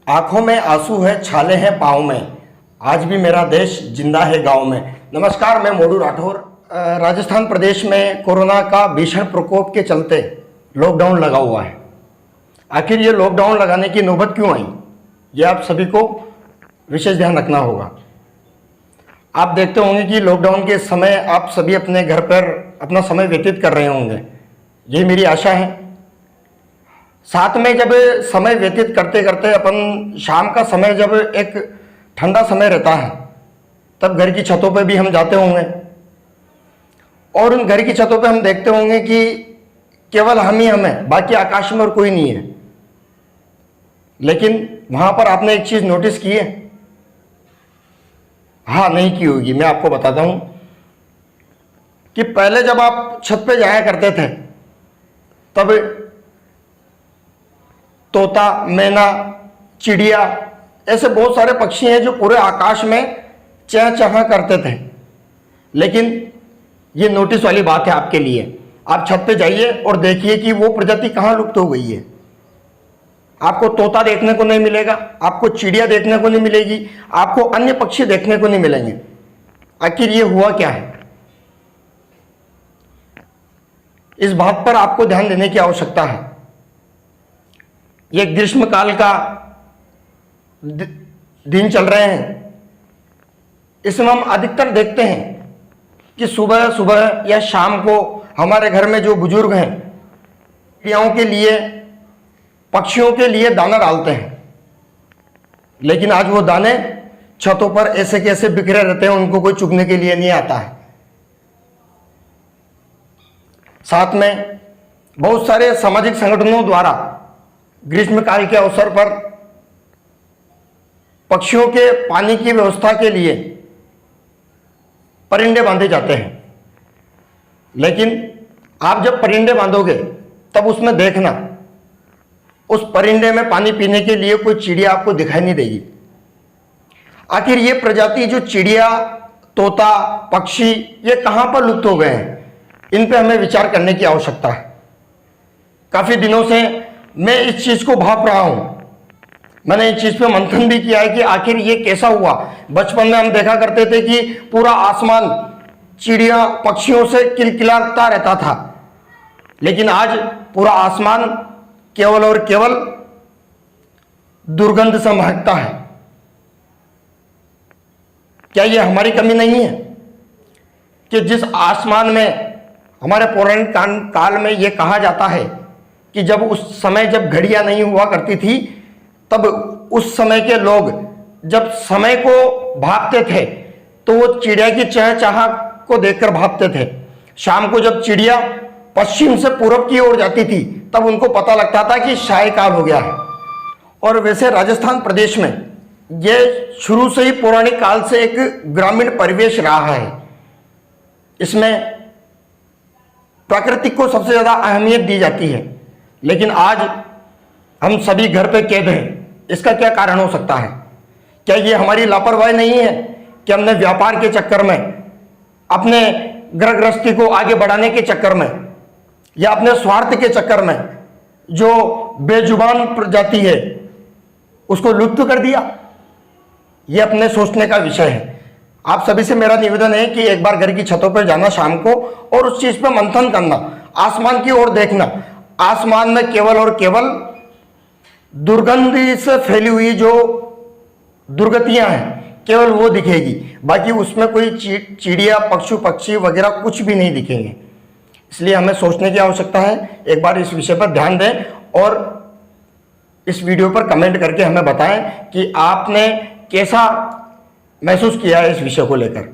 आंखों में आंसू है, छाले हैं पाँव में, आज भी मेरा देश जिंदा है गांव में। नमस्कार, मैं मोडू राठौर। राजस्थान प्रदेश में कोरोना का भीषण प्रकोप के चलते लॉकडाउन लगा हुआ है। आखिर ये लॉकडाउन लगाने की नौबत क्यों आई, ये आप सभी को विशेष ध्यान रखना होगा। आप देखते होंगे कि लॉकडाउन के समय आप सभी अपने घर पर अपना समय व्यतीत कर रहे होंगे, यही मेरी आशा है। साथ में जब समय व्यतीत करते करते अपन शाम का समय, जब एक ठंडा समय रहता है, तब घर की छतों पे भी हम जाते होंगे और उन घर की छतों पे हम देखते होंगे कि केवल हम ही हैं, बाकी आकाश में और कोई नहीं है। लेकिन वहां पर आपने एक चीज नोटिस की है? हाँ, नहीं की होगी, मैं आपको बताता हूं कि पहले जब आप छत पे जाया करते थे तब तोता, मैना, चिड़िया, ऐसे बहुत सारे पक्षी हैं जो पूरे आकाश में चहचहा करते थे। लेकिन ये नोटिस वाली बात है आपके लिए, आप छत पे जाइए और देखिए कि वो प्रजाति कहाँ लुप्त हो गई है। आपको तोता देखने को नहीं मिलेगा, आपको चिड़िया देखने को नहीं मिलेगी, आपको अन्य पक्षी देखने को नहीं मिलेंगे। आखिर ये हुआ क्या है? इस बात पर आपको ध्यान देने की आवश्यकता है। ये ग्रीष्मकाल का दिन चल रहे हैं, इसमें हम अधिकतर देखते हैं कि सुबह सुबह या शाम को हमारे घर में जो बुजुर्ग हैं, चिड़ियाओं के लिए, पक्षियों के लिए दाना डालते हैं। लेकिन आज वो दाने छतों पर ऐसे कैसे बिखरे रहते हैं, उनको कोई चुगने के लिए नहीं आता है। साथ में बहुत सारे सामाजिक संगठनों द्वारा ग्रीष्मकाल के अवसर पर पक्षियों के पानी की व्यवस्था के लिए परिंदे बांधे जाते हैं। लेकिन आप जब परिंदे बांधोगे तब उसमें देखना, उस परिंदे में पानी पीने के लिए कोई चिड़िया आपको दिखाई नहीं देगी। आखिर ये प्रजाति जो चिड़िया, तोता, पक्षी, ये कहां पर लुप्त हो गए हैं? इन पे हमें विचार करने की आवश्यकता है। काफी दिनों से मैं इस चीज को भाप रहा हूं, मैंने इस चीज पे मंथन भी किया है कि आखिर ये कैसा हुआ। बचपन में हम देखा करते थे कि पूरा आसमान चिड़िया, पक्षियों से किलकिलाता रहता था, लेकिन आज पूरा आसमान केवल और केवल दुर्गंध से महकता है। क्या ये हमारी कमी नहीं है कि जिस आसमान में हमारे पौराणिक काल में यह कहा जाता है कि जब उस समय जब घड़ियां नहीं हुआ करती थी, तब उस समय के लोग जब समय को भांपते थे तो वो चिड़िया की चहचहाहट को देखकर भांपते थे। शाम को जब चिड़िया पश्चिम से पूरब की ओर जाती थी तब उनको पता लगता था कि सायंकाल हो गया है। और वैसे राजस्थान प्रदेश में यह शुरू से ही पौराणिक काल से एक ग्रामीण परिवेश रहा है। इसमें प्राकृतिक को सबसे ज्यादा अहमियत दी जाती है। लेकिन आज हम सभी घर पे कैद हैं। इसका क्या कारण हो सकता है? क्या ये हमारी लापरवाही नहीं है कि हमने व्यापार के चक्कर में, अपने घर गृहस्थी को आगे बढ़ाने के चक्कर में या अपने स्वार्थ के चक्कर में जो बेजुबान प्रजाति है उसको लुप्त कर दिया? ये अपने सोचने का विषय है। आप सभी से मेरा निवेदन है कि एक बार घर की छतों पर जाना शाम को और उस चीज पर मंथन करना, आसमान की ओर देखना। आसमान में केवल और केवल दुर्गंधी से फैली हुई जो दुर्गतियां हैं, केवल वो दिखेगी, बाकी उसमें कोई चिड़िया, पशु पक्षी वगैरह कुछ भी नहीं दिखेंगे। इसलिए हमें सोचने की आवश्यकता है। एक बार इस विषय पर ध्यान दें और इस वीडियो पर कमेंट करके हमें बताएं कि आपने कैसा महसूस किया है इस विषय को लेकर।